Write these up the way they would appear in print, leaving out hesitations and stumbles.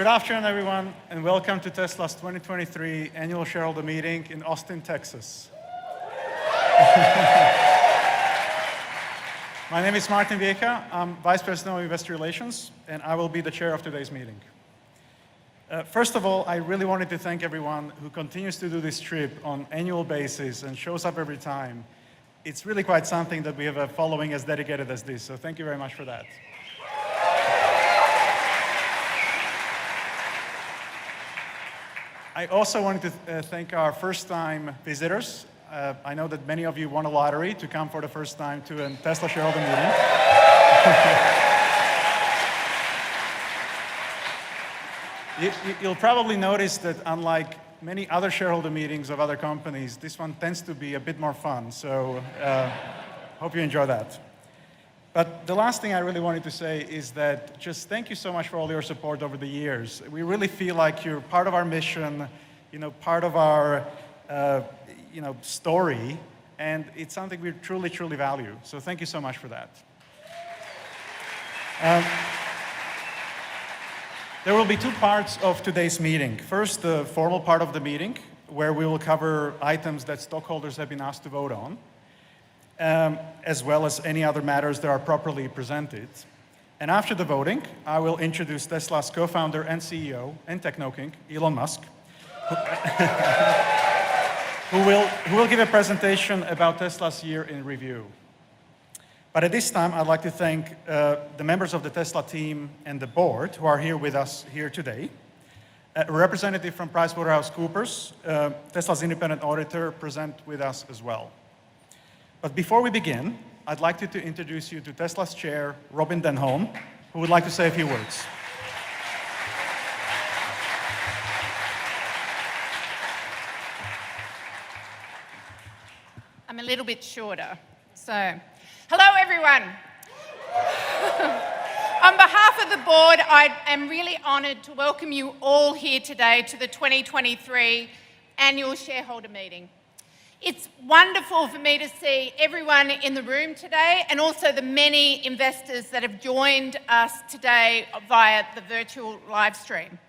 Good afternoon, everyone, and welcome to Tesla's 2023 Annual Shareholder Meeting in Austin, Texas. My name is Martin Viecha. I'm Vice President of Investor Relations, and I will be the chair of today's meeting. First of all, I really wanted to thank everyone who continues to do this trip on an annual basis and shows up every time. It's really quite something that we have a following as dedicated as this, so thank you very much for that. I also wanted to thank our first-time visitors. I know that many of you won a lottery to come for the first time to a Tesla shareholder meeting. You'll probably notice that unlike many other shareholder meetings of other companies, this one tends to be a bit more fun, so hope you enjoy that. But the last thing I really wanted to say is that just thank you so much for all your support over the years. We really feel like you're part of our mission, part of our story, and it's something we truly, truly value. So thank you so much for that. There will be two parts of today's meeting. First, the formal part of the meeting, where we will cover items that stockholders have been asked to vote on, as well as any other matters that are properly presented. And after the voting, I will introduce Tesla's co-founder and CEO and techno-king, Elon Musk, who will give a presentation about Tesla's year in review. But at this time, I'd like to thank the members of the Tesla team and the board who are here with us here today. A representative from PricewaterhouseCoopers, Tesla's independent auditor, present with us as well. But before we begin, I'd like to introduce you to Tesla's chair, Robin Denholm, who would like to say a few words. I'm a little bit shorter. So, hello everyone. On behalf of the board, I am really honored to welcome you all here today to the 2023 Annual Shareholder Meeting. It's wonderful for me to see everyone in the room today and also the many investors that have joined us today via the virtual live stream.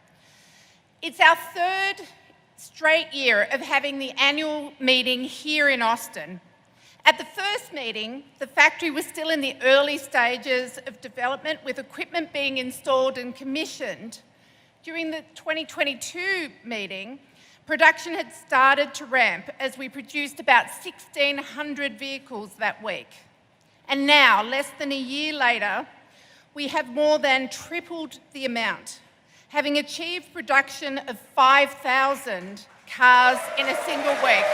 It's our third straight year of having the annual meeting here in Austin. At the first meeting, the factory was still in the early stages of development with equipment being installed and commissioned. During the 2022 meeting, production had started to ramp as we produced about 1,600 vehicles that week. And now, less than a year later, we have more than tripled the amount, having achieved production of 5,000 cars in a single week.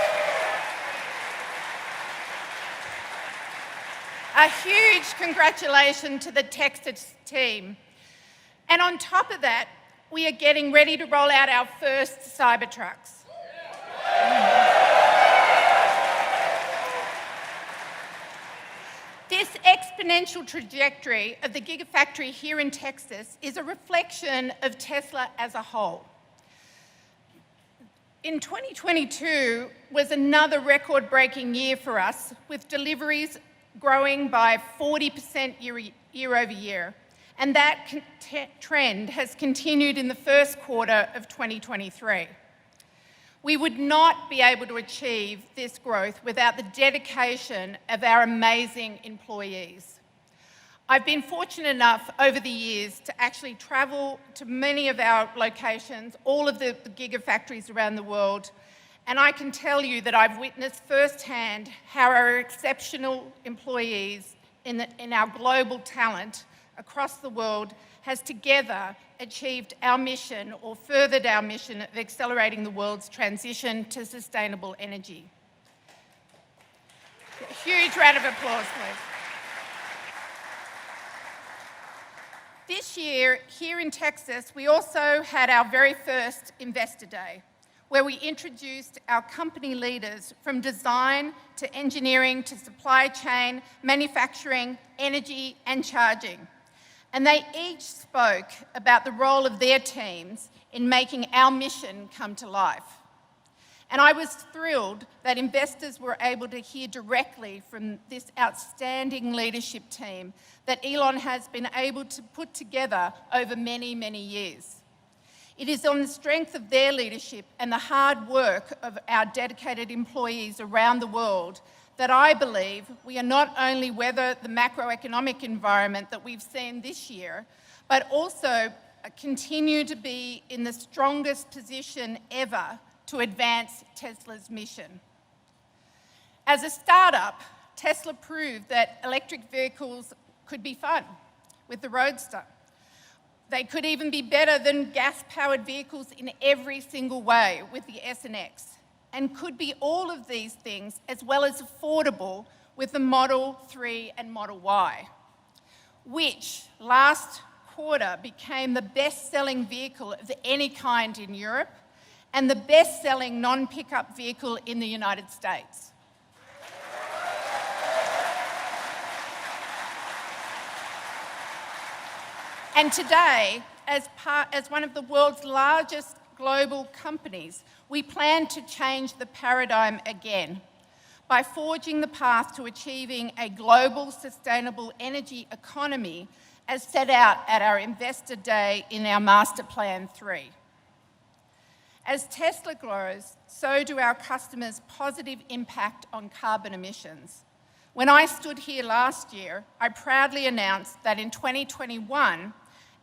A huge congratulations to the Texas team. And on top of that, we are getting ready to roll out our first Cybertrucks. This exponential trajectory of the Gigafactory here in Texas is a reflection of Tesla as a whole. In 2022 was another record-breaking year for us, with deliveries growing by 40% year over year. And that trend has continued in the first quarter of 2023. We would not be able to achieve this growth without the dedication of our amazing employees. I've been fortunate enough over the years to actually travel to many of our locations, all of the gigafactories around the world, and I can tell you that I've witnessed firsthand how our exceptional employees in our global talent across the world has together achieved our mission or furthered our mission of accelerating the world's transition to sustainable energy. A huge round of applause, please. This year, here in Texas, we also had our very first Investor Day, where we introduced our company leaders from design to engineering to supply chain, manufacturing, energy, and charging. And they each spoke about the role of their teams in making our mission come to life. And I was thrilled that investors were able to hear directly from this outstanding leadership team that Elon has been able to put together over many, many years. It is on the strength of their leadership and the hard work of our dedicated employees around the world that I believe we are not only weather the macroeconomic environment that we've seen this year, but also continue to be in the strongest position ever to advance Tesla's mission. As a startup, Tesla proved that electric vehicles could be fun with the Roadster. They could even be better than gas-powered vehicles in every single way with the S and X, and could be all of these things as well as affordable with the Model 3 and Model Y, which last quarter became the best-selling vehicle of any kind in Europe and the best-selling non-pickup vehicle in the United States. And today, as one of the world's largest global companies, we plan to change the paradigm again by forging the path to achieving a global sustainable energy economy as set out at our Investor Day in our Master Plan 3. As Tesla grows, so do our customers' positive impact on carbon emissions. When I stood here last year, I proudly announced that in 2021,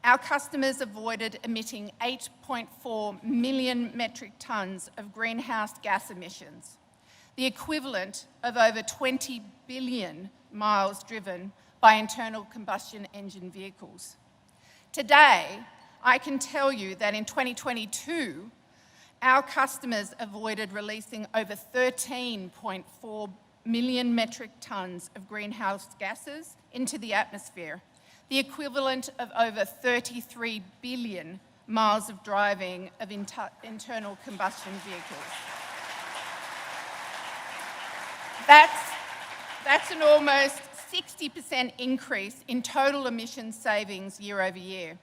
our customers avoided emitting 8.4 million metric tonnes of greenhouse gas emissions, the equivalent of over 20 billion miles driven by internal combustion engine vehicles. Today, I can tell you that in 2022, our customers avoided releasing over 13.4 million metric tonnes of greenhouse gases into the atmosphere, the equivalent of over 33 billion miles of driving of internal combustion vehicles. That's an almost 60% increase in total emissions savings year over year.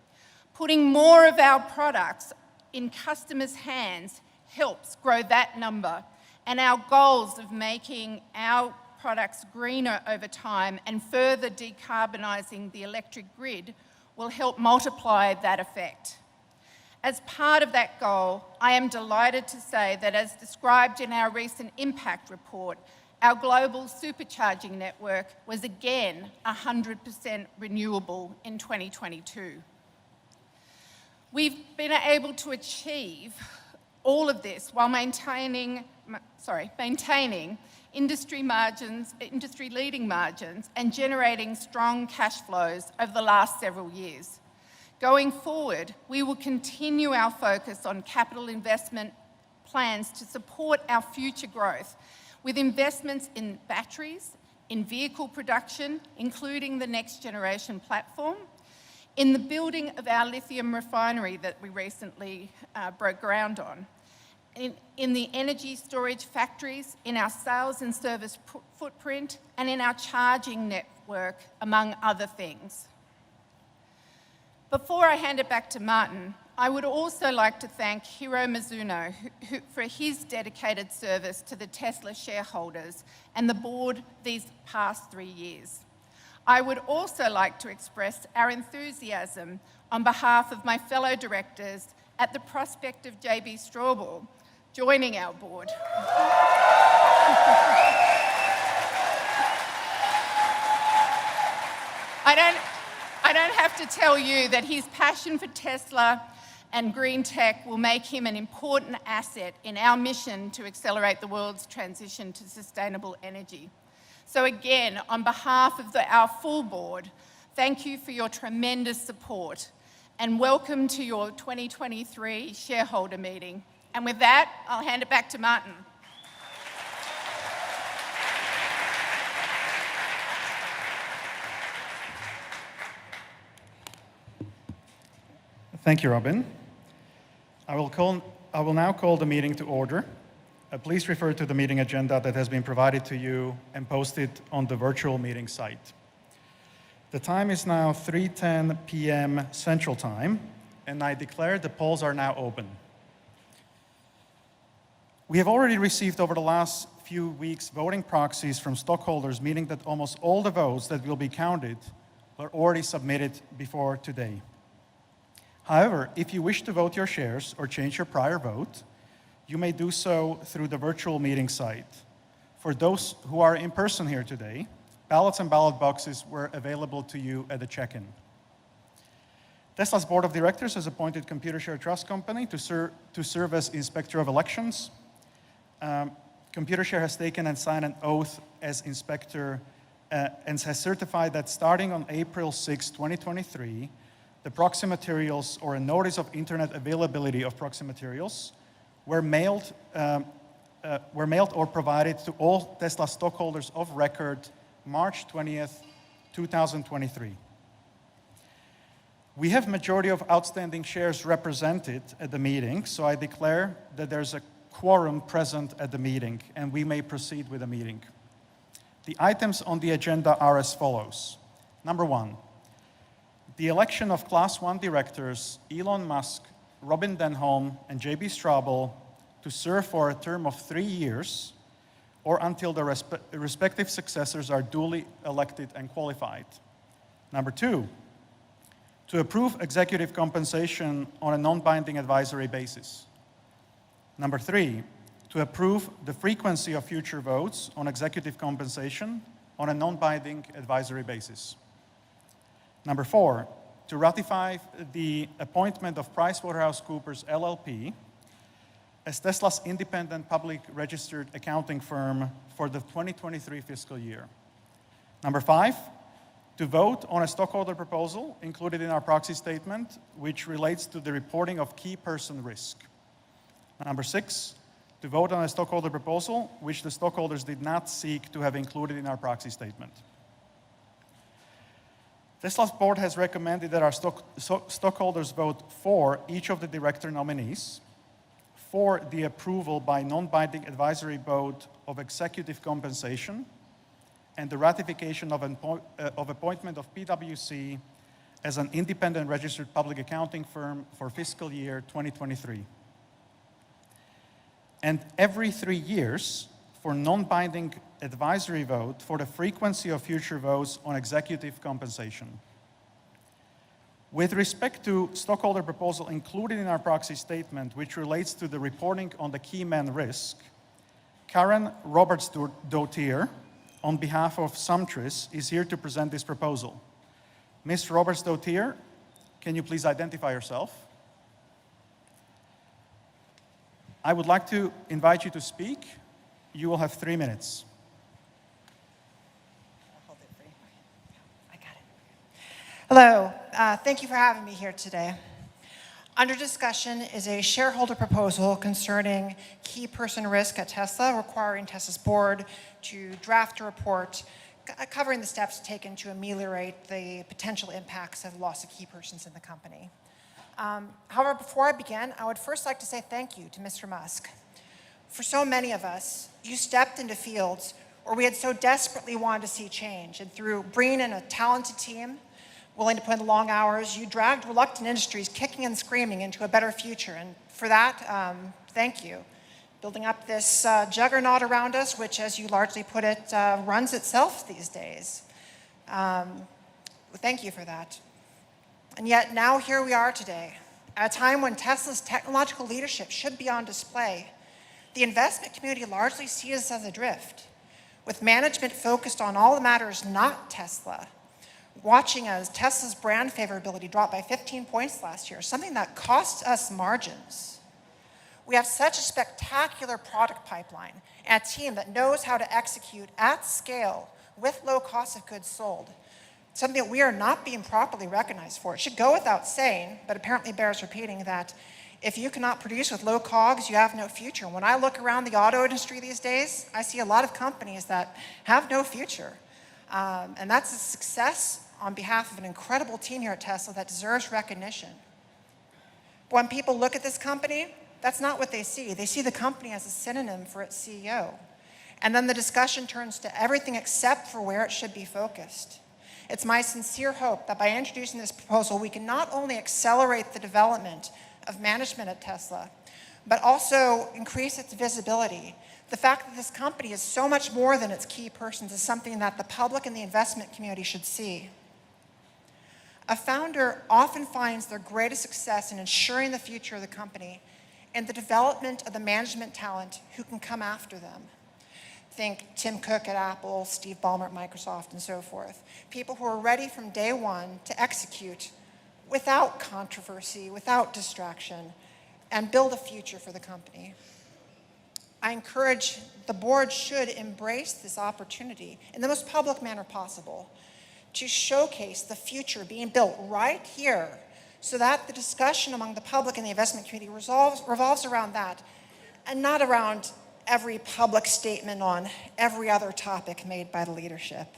Putting more of our products in customers' hands helps grow that number, and our goals of making our products greener over time and further decarbonising the electric grid will help multiply that effect. As part of that goal, I am delighted to say that as described in our recent impact report, our global supercharging network was again 100% renewable in 2022. We've been able to achieve all of this while maintaining industry-leading margins and generating strong cash flows over the last several years. Going forward, we will continue our focus on capital investment plans to support our future growth with investments in batteries, in vehicle production, including the next generation platform, in the building of our lithium refinery that we recently broke ground on, in the energy storage factories, in our sales and service footprint, and in our charging network, among other things. Before I hand it back to Martin, I would also like to thank Hiro Mizuno for his dedicated service to the Tesla shareholders and the board these past 3 years. I would also like to express our enthusiasm on behalf of my fellow directors at the prospect of JB Straubel joining our board. I don't have to tell you that his passion for Tesla and green tech will make him an important asset in our mission to accelerate the world's transition to sustainable energy. So again, on behalf of our full board, thank you for your tremendous support and welcome to your 2023 shareholder meeting. And with that, I'll hand it back to Martin. Thank you, Robin. I will now call the meeting to order. Please refer to the meeting agenda that has been provided to you and posted on the virtual meeting site. The time is now 3:10 p.m. Central Time, and I declare the polls are now open. We have already received over the last few weeks voting proxies from stockholders, meaning that almost all the votes that will be counted were already submitted before today. However, if you wish to vote your shares or change your prior vote, you may do so through the virtual meeting site. For those who are in person here today, ballots and ballot boxes were available to you at the check-in. Tesla's board of directors has appointed Computershare Trust Company to serve as Inspector of Elections. Computershare has taken and signed an oath as Inspector and has certified that starting on April 6, 2023, the proxy materials or a notice of internet availability of proxy materials were mailed or provided to all Tesla stockholders of record March 20th, 2023. We have majority of outstanding shares represented at the meeting, so I declare that there's a quorum present at the meeting, and we may proceed with the meeting. The items on the agenda are as follows. Number 1, the election of Class 1 directors Elon Musk, Robin Denholm, and J.B. Straubel to serve for a term of 3 years or until the respective successors are duly elected and qualified. Number 2, to approve executive compensation on a non-binding advisory basis. Number 3, to approve the frequency of future votes on executive compensation on a non-binding advisory basis. Number 4, to ratify the appointment of PricewaterhouseCoopers LLP as Tesla's independent public registered accounting firm for the 2023 fiscal year. Number 5, to vote on a stockholder proposal included in our proxy statement, which relates to the reporting of key person risk. Number 6, to vote on a stockholder proposal which the stockholders did not seek to have included in our proxy statement. Tesla's board has recommended that our stockholders vote for each of the director nominees, for the approval by non-binding advisory vote of executive compensation, and the ratification of appointment of PwC as an independent registered public accounting firm for fiscal year 2023. And every 3 years for non-binding advisory vote for the frequency of future votes on executive compensation. With respect to stockholder proposal included in our proxy statement, which relates to the reporting on the key man risk, Karen Roberts-Dotier, on behalf of Sumtris, is here to present this proposal. Ms. Roberts-Dotier, can you please identify yourself? I would like to invite you to speak. You will have 3 minutes. I'll hold it for you. I got it. Hello. Thank you for having me here today. Under discussion is a shareholder proposal concerning key person risk at Tesla, requiring Tesla's board to draft a report covering the steps taken to ameliorate the potential impacts of loss of key persons in the company. However, before I begin, I would first like to say thank you to Mr. Musk. For so many of us, you stepped into fields where we had so desperately wanted to see change, and through bringing in a talented team, willing to put in the long hours, you dragged reluctant industries kicking and screaming into a better future. And for that, thank you. Building up this juggernaut around us, which, as you largely put it, runs itself these days. Thank you for that. And yet now here we are today, at a time when Tesla's technological leadership should be on display. The investment community largely sees us as adrift, with management focused on all that matters not Tesla, watching as Tesla's brand favorability dropped by 15 points last year, something that costs us margins. We have such a spectacular product pipeline and a team that knows how to execute at scale with low cost of goods sold, something that we are not being properly recognized for. It should go without saying, but apparently bears repeating, that if you cannot produce with low COGS, you have no future. When I look around the auto industry these days, I see a lot of companies that have no future. And that's a success on behalf of an incredible team here at Tesla that deserves recognition. But when people look at this company, that's not what they see. They see the company as a synonym for its CEO. And then the discussion turns to everything except for where it should be focused. It's my sincere hope that by introducing this proposal, we can not only accelerate the development of management at Tesla, but also increase its visibility. The fact that this company is so much more than its key persons is something that the public and the investment community should see. A founder often finds their greatest success in ensuring the future of the company and the development of the management talent who can come after them. Think Tim Cook at Apple, Steve Ballmer at Microsoft, and so forth. People who are ready from day one to execute without controversy, without distraction, and build a future for the company. I encourage the board should embrace this opportunity in the most public manner possible to showcase the future being built right here so that the discussion among the public and the investment community revolves around that and not around every public statement on every other topic made by the leadership.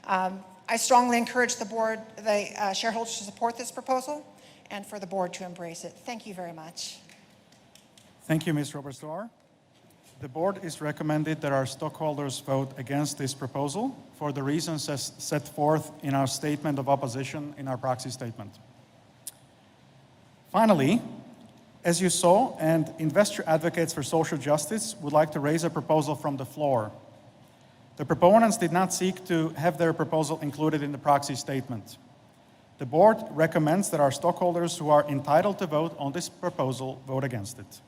I strongly encourage the board, the shareholders to support this proposal and for the board to embrace it. Thank you very much. Thank you, Ms. Roberts-Doar. The board is recommended that our stockholders vote against this proposal for the reasons as set forth in our statement of opposition in our proxy statement. Finally, as you saw, and investor advocates for social justice would like to raise a proposal from the floor. The proponents did not seek to have their proposal included in the proxy statement. The board recommends that our stockholders who are entitled to vote on this proposal vote against it.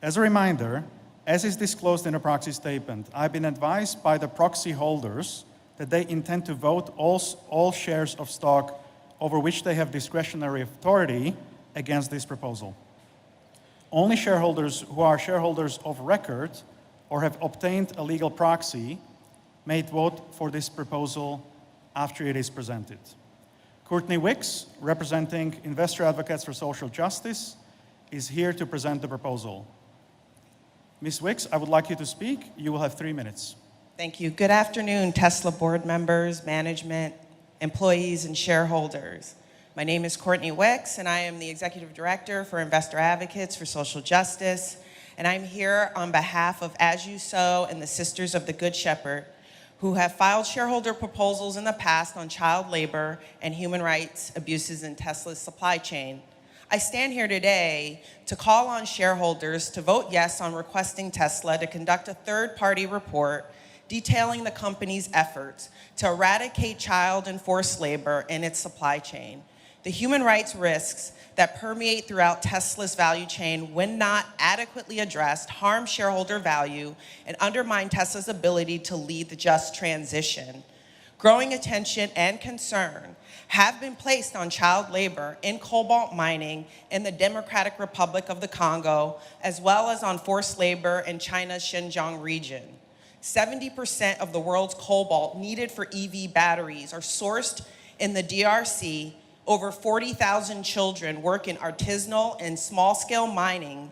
As a reminder, as is disclosed in a proxy statement, I've been advised by the proxy holders that they intend to vote all shares of stock over which they have discretionary authority against this proposal. Only shareholders who are shareholders of record or have obtained a legal proxy may vote for this proposal after it is presented. Courtney Wicks, representing Investor Advocates for Social Justice, is here to present the proposal. Ms. Wicks, I would like you to speak. You will have 3 minutes. Thank you. Good afternoon, Tesla board members, management, employees, and shareholders. My name is Courtney Wicks, and I am the Executive Director for Investor Advocates for Social Justice. And I'm here on behalf of As You Sow and the Sisters of the Good Shepherd, who have filed shareholder proposals in the past on child labor and human rights abuses in Tesla's supply chain. I stand here today to call on shareholders to vote yes on requesting Tesla to conduct a third-party report detailing the company's efforts to eradicate child and forced labor in its supply chain. The human rights risks that permeate throughout Tesla's value chain, when not adequately addressed, harm shareholder value and undermine Tesla's ability to lead the just transition. Growing attention and concern have been placed on child labor in cobalt mining in the Democratic Republic of the Congo, as well as on forced labor in China's Xinjiang region. 70% of the world's cobalt needed for EV batteries are sourced in the DRC. Over 40,000 children work in artisanal and small-scale mining,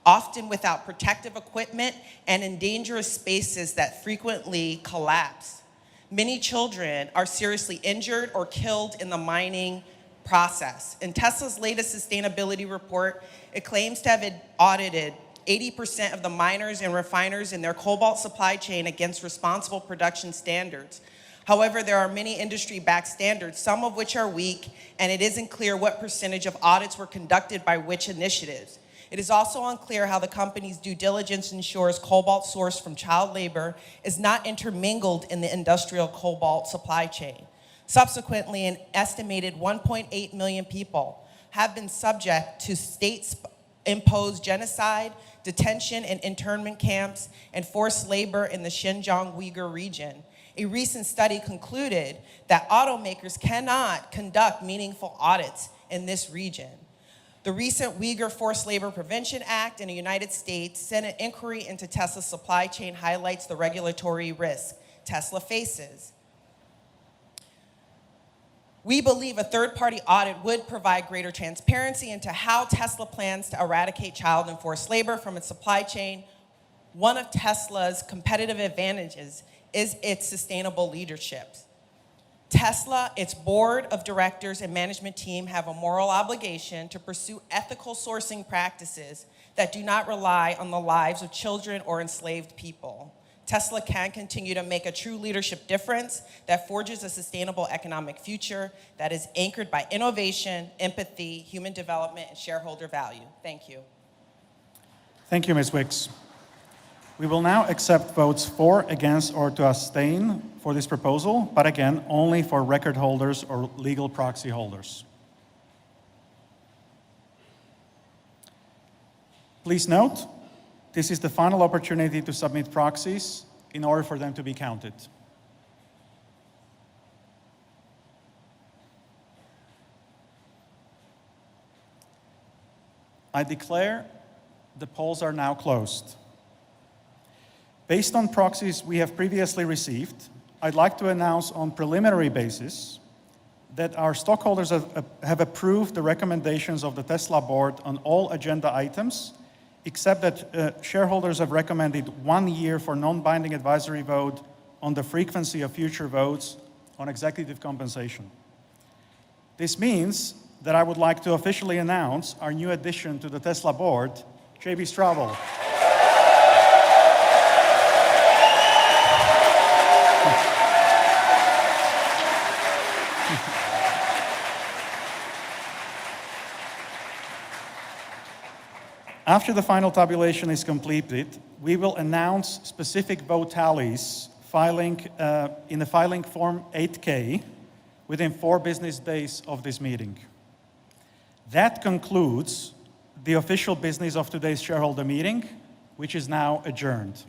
often without protective equipment and in dangerous spaces that frequently collapse. Many children are seriously injured or killed in the mining process. In Tesla's latest sustainability report, it claims to have audited 80% of the miners and refiners in their cobalt supply chain against responsible production standards. However, there are many industry-backed standards, some of which are weak, and it isn't clear what percentage of audits were conducted by which initiatives. It is also unclear how the company's due diligence ensures cobalt sourced from child labor is not intermingled in the industrial cobalt supply chain. Subsequently, an estimated 1.8 million people have been subject to state-imposed genocide, detention and internment camps, and forced labor in the Xinjiang Uyghur region. A recent study concluded that automakers cannot conduct meaningful audits in this region. The recent Uyghur Forced Labor Prevention Act in the United States Senate inquiry into Tesla's supply chain highlights the regulatory risk Tesla faces. We believe a third-party audit would provide greater transparency into how Tesla plans to eradicate child and forced labor from its supply chain. One of Tesla's competitive advantages is its sustainable leadership. Tesla, its board of directors and management team have a moral obligation to pursue ethical sourcing practices that do not rely on the lives of children or enslaved people. Tesla can continue to make a true leadership difference that forges a sustainable economic future that is anchored by innovation, empathy, human development, and shareholder value. Thank you. Thank you, Ms. Wicks. We will now accept votes for, against, or to abstain for this proposal, but again, only for record holders or legal proxy holders. Please note, this is the final opportunity to submit proxies in order for them to be counted. I declare the polls are now closed. Based on proxies we have previously received, I'd like to announce on preliminary basis that our stockholders have approved the recommendations of the Tesla board on all agenda items, except that shareholders have recommended 1 year for non-binding advisory vote on the frequency of future votes on executive compensation. This means that I would like to officially announce our new addition to the Tesla board, J.B. Straubel. After the final tabulation is completed, we will announce specific vote tallies in the filing Form 8K within 4 business days of this meeting. That concludes the official business of today's shareholder meeting, which is now adjourned.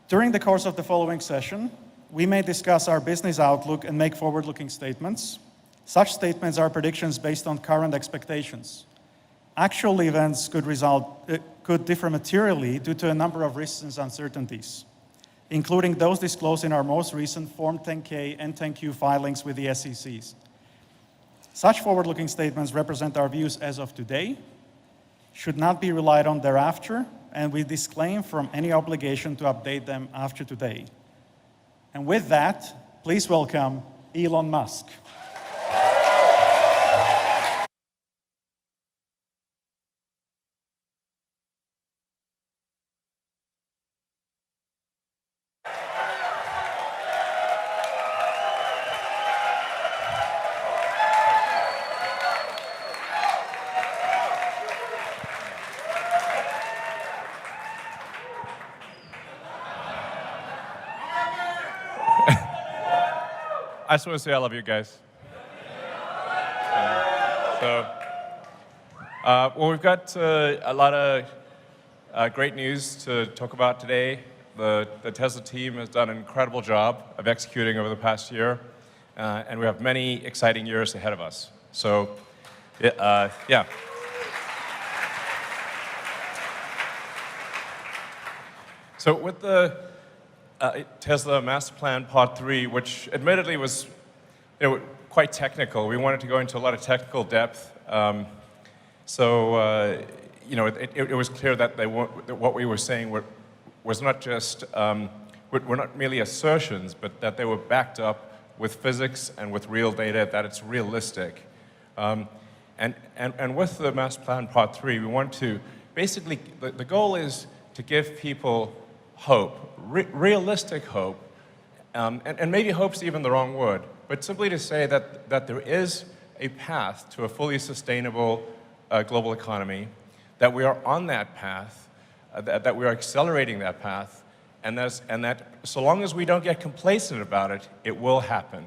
During the course of the following session, we may discuss our business outlook and make forward-looking statements. Such statements are predictions based on current expectations. Actual events could differ materially due to a number of risks and uncertainties, including those disclosed in our most recent Form 10-K and 10-Q filings with the SEC. Such forward-looking statements represent our views as of today, should not be relied on thereafter, and we disclaim from any obligation to update them after today. And with that, please welcome Elon Musk. I just want to say I love you guys. Well, we've got a lot of great news to talk about today. The Tesla team has done an incredible job of executing over the past year, and we have many exciting years ahead of us. So, yeah. So with the Tesla Master Plan Part 3, which admittedly was quite technical. We wanted to go into a lot of technical depth. It was clear that what we were saying was not just, were not merely assertions, but that they were backed up with physics and with real data, that it's realistic. And with the Master Plan Part 3, we want to, basically, the goal is to give people hope, realistic hope, and maybe hope's even the wrong word, but simply to say that there is a path to a fully sustainable global economy, that we are on that path, that we are accelerating that path, and that so long as we don't get complacent about it, it will happen.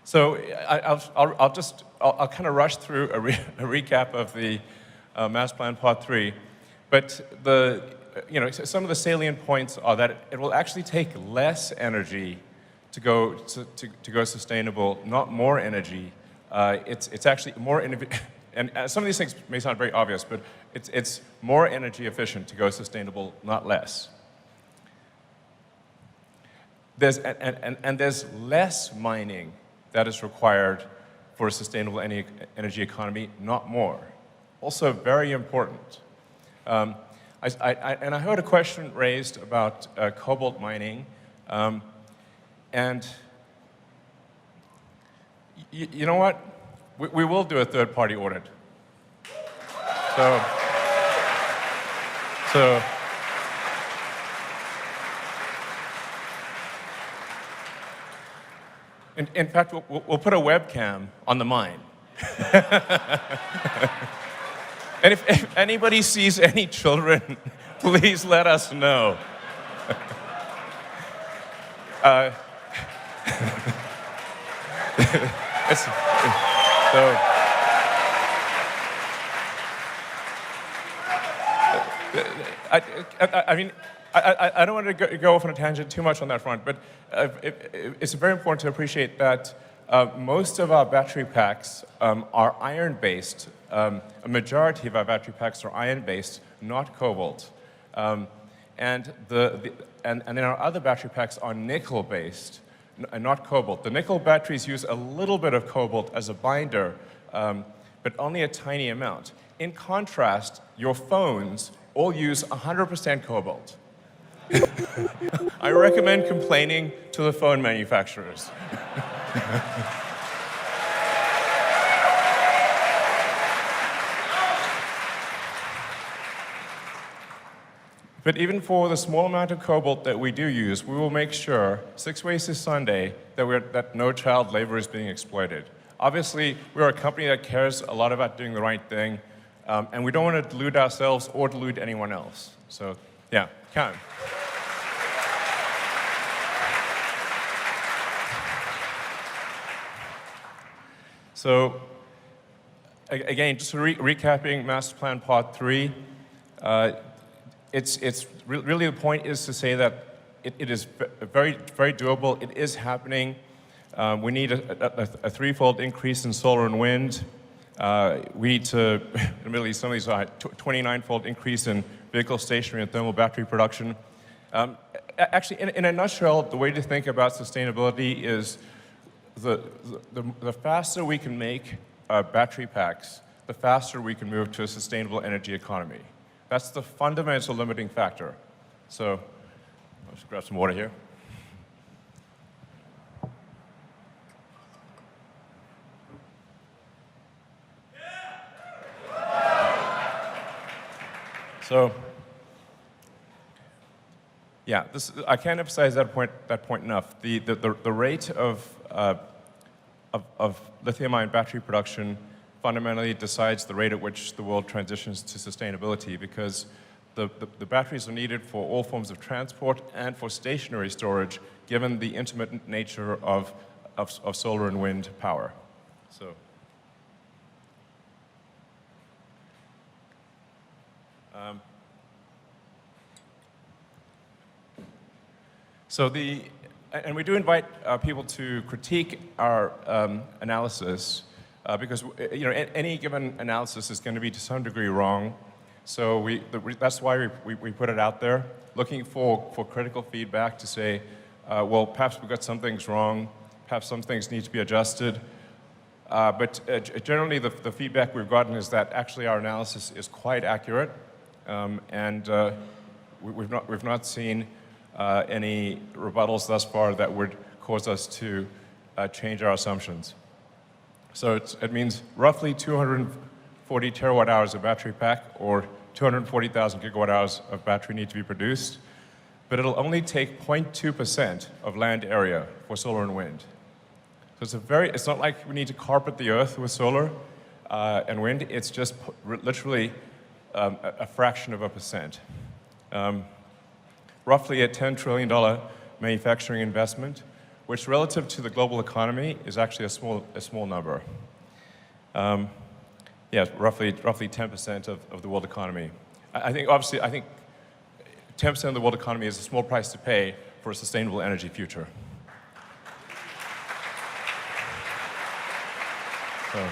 So I'll kind of rush through a recap of the Master Plan Part 3, but some of the salient points are that it will actually take less energy to go sustainable, not more energy. It's actually more and some of these things may sound very obvious, but it's more energy efficient to go sustainable, not less. There's less mining that is required for a sustainable energy economy, not more. Also very important. I heard a question raised about cobalt mining, and you know what? We will do a third-party audit. So So, in fact, we'll put a webcam on the mine. And if anybody sees any children, please let us know. I mean, I don't want to go off on a tangent too much on that front, but it's very important to appreciate that most of our battery packs are iron-based. A majority of our battery packs are iron-based, not cobalt. And then our other battery packs are nickel-based, not cobalt. The nickel batteries use a little bit of cobalt as a binder, but only a tiny amount. In contrast, your phones all use 100% cobalt. I recommend complaining to the phone manufacturers. But even for the small amount of cobalt that we do use, we will make sure, 6 ways to Sunday, that no child labor is being exploited. Obviously, we're a company that cares a lot about doing the right thing, and we don't want to delude ourselves or delude anyone else. So, yeah, count. So, again, just recapping Master Plan Part 3, it's really the point is to say that it is very, very doable. It is happening. We need a threefold increase in solar and wind. We need to, admittedly, some of these are 29-fold increase in vehicle stationary and thermal battery production. Actually, in a nutshell, the way to think about sustainability is the faster we can make battery packs, the faster we can move to a sustainable energy economy. That's the fundamental limiting factor. So, I'll just grab some water here. So, yeah, I can't emphasize that point enough. The rate of lithium-ion battery production fundamentally decides the rate at which the world transitions to sustainability, because the batteries are needed for all forms of transport and for stationary storage, given the intermittent nature of solar and wind power. And we do invite people to critique our analysis, because any given analysis is going to be to some degree wrong. So that's why we put it out there, looking for critical feedback to say, well, perhaps we got some things wrong, perhaps some things need to be adjusted. But generally, the feedback we've gotten is that actually our analysis is quite accurate, and we've not seen any rebuttals thus far that would cause us to change our assumptions. So it means roughly 240 terawatt hours of battery pack, or 240,000 gigawatt hours of battery need to be produced, but it'll only take 0.2% of land area for solar and wind. So it's not like we need to carpet the earth with solar and wind. It's just literally a fraction of a percent. Roughly a $10 trillion manufacturing investment, which relative to the global economy is actually a small number. Yeah, roughly 10% of the world economy. I think 10% of the world economy is a small price to pay for a sustainable energy future. So.